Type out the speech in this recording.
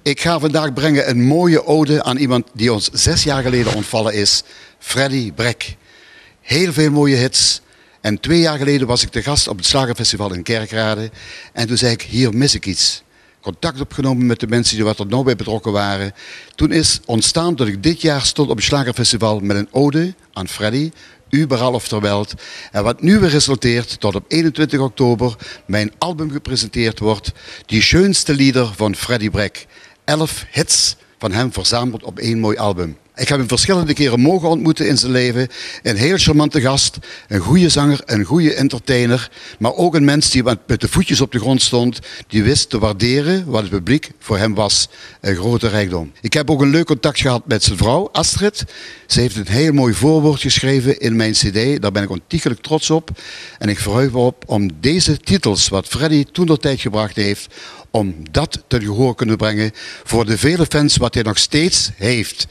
Ik ga vandaag brengen een mooie ode aan iemand die ons 6 jaar geleden ontvallen is. Freddy Breck. Heel veel mooie hits. En 2 jaar geleden was ik te gast op het Slagerfestival in Kerkrade. En toen zei ik, hier mis ik iets. Contact opgenomen met de mensen die wat er nou bij betrokken waren. Toen is ontstaan dat ik dit jaar stond op het Slagerfestival met een ode aan Freddy. Überall auf der Welt. En wat nu weer resulteert tot op 21 oktober mijn album gepresenteerd wordt. Die schönste lieder van Freddy Breck. 11 hits van hem verzameld op 1 mooi album. Ik heb hem verschillende keren mogen ontmoeten in zijn leven. Een heel charmante gast, een goede zanger, een goede entertainer. Maar ook een mens die met de voetjes op de grond stond. Die wist te waarderen wat het publiek voor hem was. Een grote rijkdom. Ik heb ook een leuk contact gehad met zijn vrouw, Astrid. Ze heeft een heel mooi voorwoord geschreven in mijn cd. Daar ben ik ontiegelijk trots op. En ik verheug me op om deze titels, wat Freddy toentertijd gebracht heeft, om dat te gehoor kunnen brengen voor de vele fans wat hij nog steeds heeft.